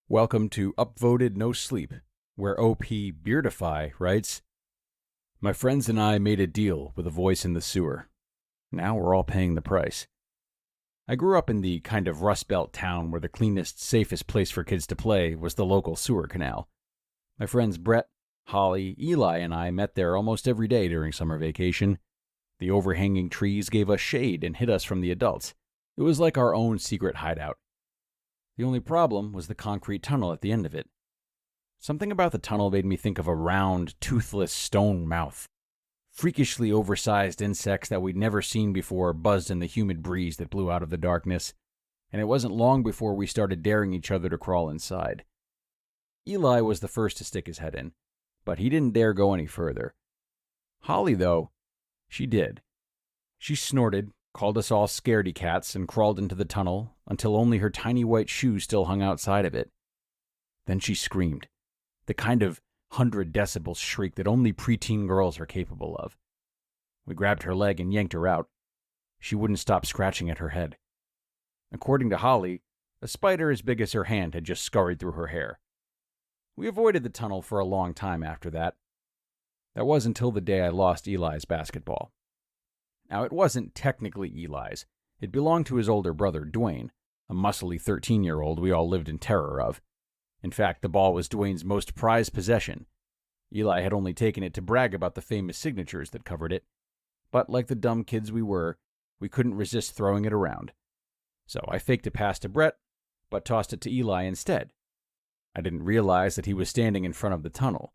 Welcome to Upvoted No Sleep, where OP Beardify writes, "My friends and I made a deal with a voice in the sewer. Now we're all paying the price." I grew up in the kind of Rust Belt town where the cleanest, safest place for kids to play was the local sewer canal. My friends Brett, Holly, Eli, and I met there almost every day during summer vacation. The overhanging trees gave us shade and hid us from the adults. It was like our own secret hideout. The only problem was the concrete tunnel at the end of it. Something about the tunnel made me think of a round, toothless stone mouth. Freakishly oversized insects that we'd never seen before buzzed in the humid breeze that blew out of the darkness, and it wasn't long before we started daring each other to crawl inside. Eli was the first to stick his head in, but he didn't dare go any further. Holly, though, she did. She snorted, called us all scaredy cats, and crawled into the tunnel until only her tiny white shoes still hung outside of it. Then she screamed, the kind of 100-decibel shriek that only preteen girls are capable of. We grabbed her leg and yanked her out. She wouldn't stop scratching at her head. According to Holly, a spider as big as her hand had just scurried through her hair. We avoided the tunnel for a long time after that. That was until the day I lost Eli's basketball. Now, it wasn't technically Eli's. It belonged to his older brother, Dwayne, a muscly 13-year-old we all lived in terror of. In fact, the ball was Dwayne's most prized possession. Eli had only taken it to brag about the famous signatures that covered it. But like the dumb kids we were, we couldn't resist throwing it around. So I faked a pass to Brett, but tossed it to Eli instead. I didn't realize that he was standing in front of the tunnel.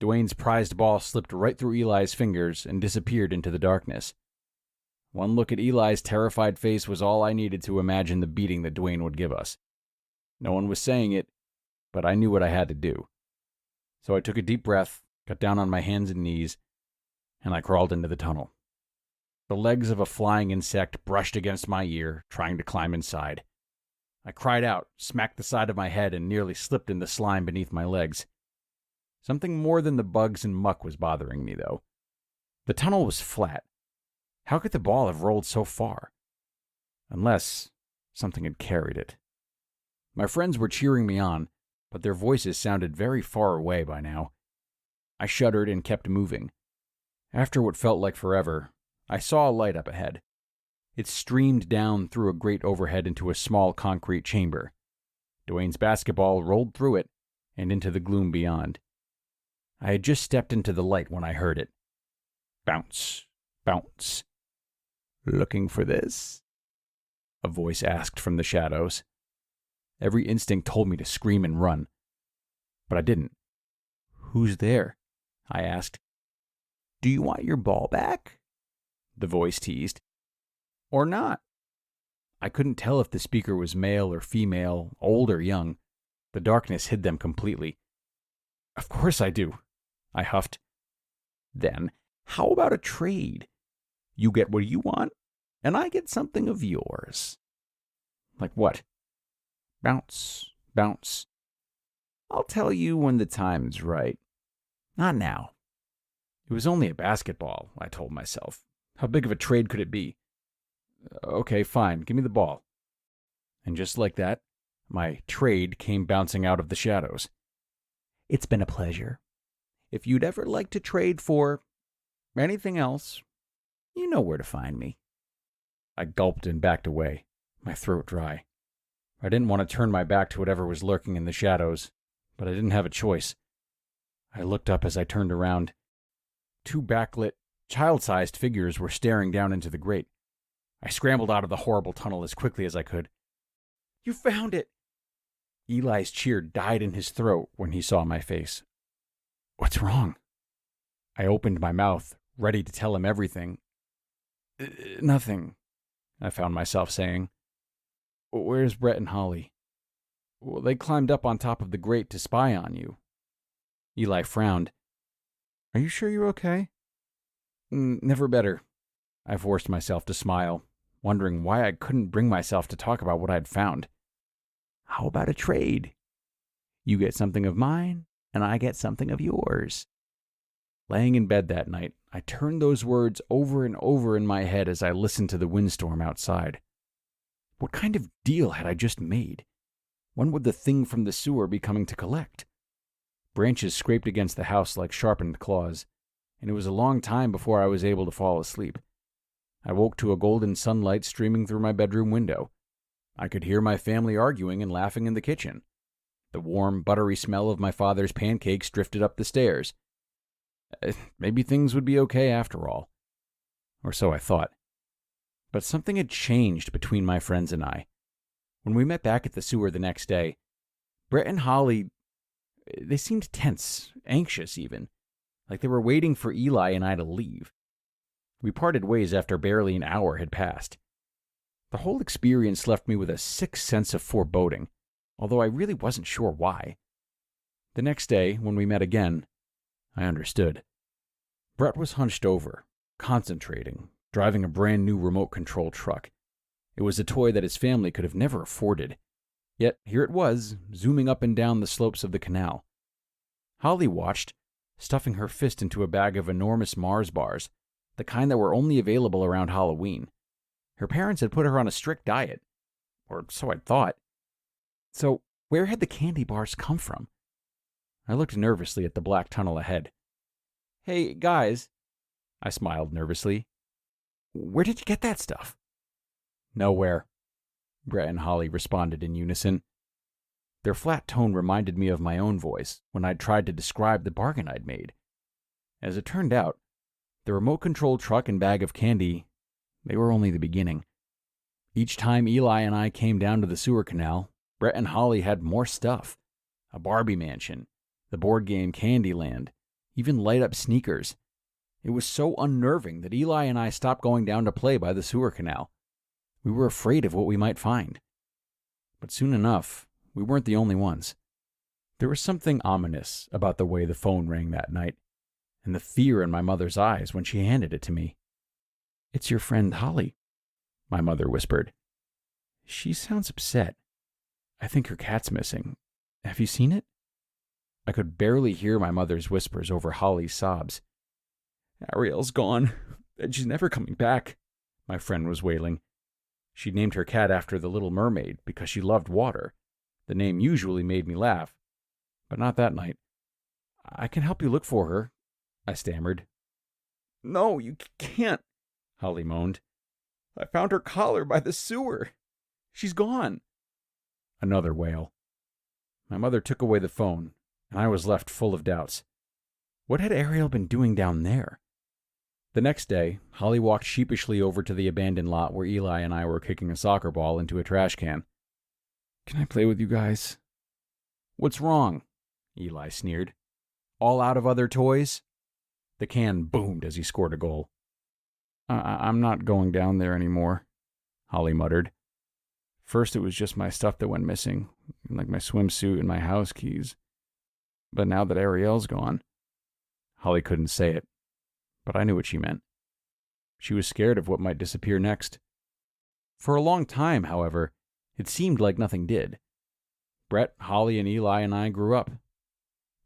Dwayne's prized ball slipped right through Eli's fingers and disappeared into the darkness. One look at Eli's terrified face was all I needed to imagine the beating that Dwayne would give us. No one was saying it, but I knew what I had to do. So I took a deep breath, got down on my hands and knees, and I crawled into the tunnel. The legs of a flying insect brushed against my ear, trying to climb inside. I cried out, smacked the side of my head, and nearly slipped in the slime beneath my legs. Something more than the bugs and muck was bothering me, though. The tunnel was flat. How could the ball have rolled so far? Unless something had carried it. My friends were cheering me on, but their voices sounded very far away by now. I shuddered and kept moving. After what felt like forever, I saw a light up ahead. It streamed down through a grate overhead into a small concrete chamber. Dwayne's basketball rolled through it and into the gloom beyond. I had just stepped into the light when I heard it. Bounce, bounce. "Looking for this?" a voice asked from the shadows. Every instinct told me to scream and run, but I didn't. "Who's there?" I asked. "Do you want your ball back?" the voice teased. "Or not?" I couldn't tell if the speaker was male or female, old or young. The darkness hid them completely. "Of course I do," I huffed. "Then, how about a trade? You get what you want, and I get something of yours." "Like what?" "Bounce, bounce. I'll tell you when the time's right. Not now." It was only a basketball, I told myself. How big of a trade could it be? "Okay, fine, give me the ball." And just like that, my trade came bouncing out of the shadows. "It's been a pleasure. If you'd ever like to trade for anything else, you know where to find me." I gulped and backed away, my throat dry. I didn't want to turn my back to whatever was lurking in the shadows, but I didn't have a choice. I looked up as I turned around. Two backlit, child-sized figures were staring down into the grate. I scrambled out of the horrible tunnel as quickly as I could. "You found it!" Eli's cheer died in his throat when he saw my face. "What's wrong?" I opened my mouth, ready to tell him everything. Nothing," I found myself saying. "Where's Brett and Holly?" "Well, they climbed up on top of the grate to spy on you." Eli frowned. "Are you sure you're okay?" Never better." I forced myself to smile, wondering why I couldn't bring myself to talk about what I'd found. "How about a trade? You get something of mine, and I get something of yours." Laying in bed that night, I turned those words over and over in my head as I listened to the windstorm outside. What kind of deal had I just made? When would the thing from the sewer be coming to collect? Branches scraped against the house like sharpened claws, and it was a long time before I was able to fall asleep. I woke to a golden sunlight streaming through my bedroom window. I could hear my family arguing and laughing in the kitchen. The warm, buttery smell of my father's pancakes drifted up the stairs. Maybe things would be okay after all. Or so I thought. But something had changed between my friends and I. When we met back at the sewer the next day, Brett and Holly, they seemed tense, anxious even, like they were waiting for Eli and I to leave. We parted ways after barely an hour had passed. The whole experience left me with a sick sense of foreboding, although I really wasn't sure why. The next day, when we met again, I understood. Brett was hunched over, concentrating, driving a brand new remote control truck. It was a toy that his family could have never afforded. Yet here it was, zooming up and down the slopes of the canal. Holly watched, stuffing her fist into a bag of enormous Mars bars, the kind that were only available around Halloween. Her parents had put her on a strict diet, or so I'd thought. So where had the candy bars come from? I looked nervously at the black tunnel ahead. "Hey, guys," I smiled nervously. "Where did you get that stuff?" "Nowhere," Brett and Holly responded in unison. Their flat tone reminded me of my own voice when I'd tried to describe the bargain I'd made. As it turned out, the remote control truck and bag of candy, they were only the beginning. Each time Eli and I came down to the sewer canal, Brett and Holly had more stuff. A Barbie mansion, the board game Candyland, even light-up sneakers. It was so unnerving that Eli and I stopped going down to play by the sewer canal. We were afraid of what we might find. But soon enough, we weren't the only ones. There was something ominous about the way the phone rang that night, and the fear in my mother's eyes when she handed it to me. "It's your friend Holly," my mother whispered. "She sounds upset. I think her cat's missing. Have you seen it?" I could barely hear my mother's whispers over Holly's sobs. "Ariel's gone, and she's never coming back," my friend was wailing. She'd named her cat after the Little Mermaid because she loved water. The name usually made me laugh, but not that night. "I can help you look for her," I stammered. "No, you can't," Holly moaned. "I found her collar by the sewer. She's gone." Another wail. My mother took away the phone, and I was left full of doubts. What had Ariel been doing down there? The next day, Holly walked sheepishly over to the abandoned lot where Eli and I were kicking a soccer ball into a trash can. "Can I play with you guys?" "What's wrong?" Eli sneered. "All out of other toys?" The can boomed as he scored a goal. I'm not going down there anymore," Holly muttered. "First it was just my stuff that went missing, like my swimsuit and my house keys. But now that Ariel's gone..." Holly couldn't say it, but I knew what she meant. She was scared of what might disappear next. For a long time, however, it seemed like nothing did. Brett, Holly, and Eli and I grew up.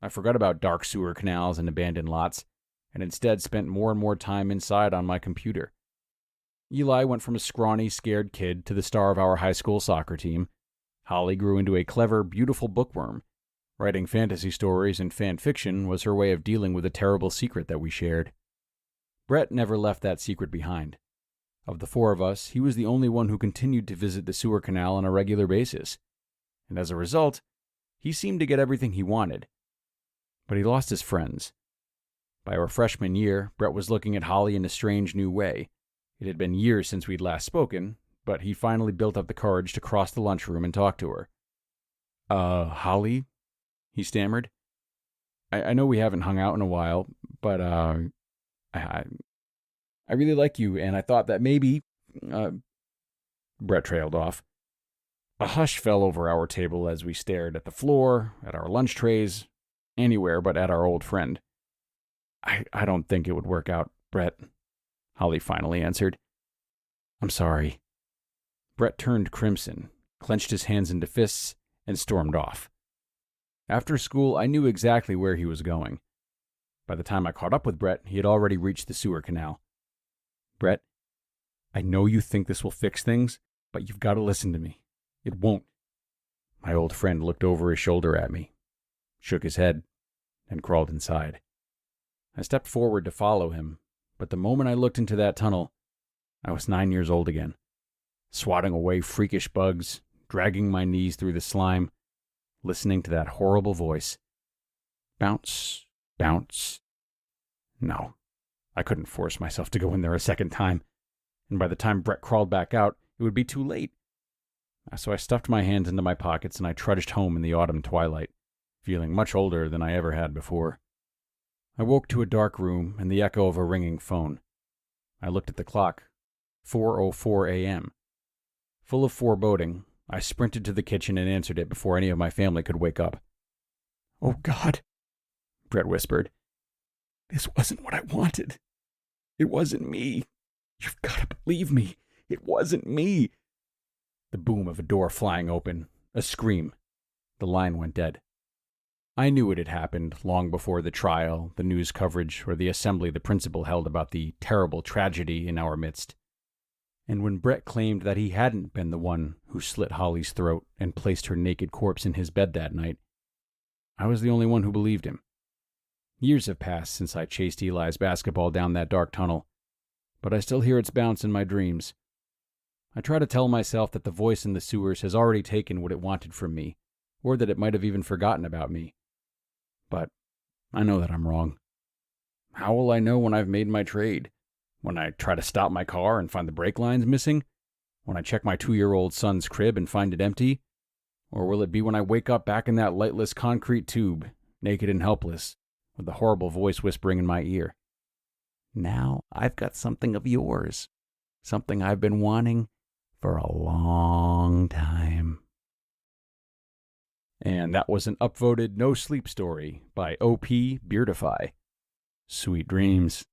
I forgot about dark sewer canals and abandoned lots, and instead spent more and more time inside on my computer. Eli went from a scrawny, scared kid to the star of our high school soccer team. Holly grew into a clever, beautiful bookworm. Writing fantasy stories and fan fiction was her way of dealing with a terrible secret that we shared. Brett never left that secret behind. Of the four of us, he was the only one who continued to visit the sewer canal on a regular basis. And as a result, he seemed to get everything he wanted. But he lost his friends. By our freshman year, Brett was looking at Holly in a strange new way. It had been years since we'd last spoken, but he finally built up the courage to cross the lunchroom and talk to her. Holly?" he stammered. I know we haven't hung out in a while, but, I really like you, and I thought that maybe, Brett trailed off. A hush fell over our table as we stared at the floor, at our lunch trays, anywhere but at our old friend. I don't think it would work out, Brett," Holly finally answered. "I'm sorry." Brett turned crimson, clenched his hands into fists, and stormed off. After school, I knew exactly where he was going. By the time I caught up with Brett, he had already reached the sewer canal. "Brett, I know you think this will fix things, but you've got to listen to me. It won't." My old friend looked over his shoulder at me, shook his head, and crawled inside. I stepped forward to follow him, but the moment I looked into that tunnel, I was 9 years old again, swatting away freakish bugs, dragging my knees through the slime, listening to that horrible voice. Bounce, bounce. No, I couldn't force myself to go in there a second time, and by the time Brett crawled back out, it would be too late. So I stuffed my hands into my pockets and I trudged home in the autumn twilight, feeling much older than I ever had before. I woke to a dark room and the echo of a ringing phone. I looked at the clock. 4:04 a.m. Full of foreboding, I sprinted to the kitchen and answered it before any of my family could wake up. "Oh, God," Brett whispered. "This wasn't what I wanted. It wasn't me. You've got to believe me. It wasn't me." The boom of a door flying open, a scream. The line went dead. I knew it had happened long before the trial, the news coverage, or the assembly the principal held about the terrible tragedy in our midst. And when Brett claimed that he hadn't been the one who slit Holly's throat and placed her naked corpse in his bed that night, I was the only one who believed him. Years have passed since I chased Eli's basketball down that dark tunnel, but I still hear its bounce in my dreams. I try to tell myself that the voice in the sewers has already taken what it wanted from me, or that it might have even forgotten about me. But I know that I'm wrong. How will I know when I've made my trade? When I try to stop my car and find the brake lines missing? When I check my 2-year-old son's crib and find it empty? Or will it be when I wake up back in that lightless concrete tube, naked and helpless, with the horrible voice whispering in my ear? "Now I've got something of yours. Something I've been wanting for a long time." And that was an upvoted No Sleep story by OP Beardify. Sweet dreams.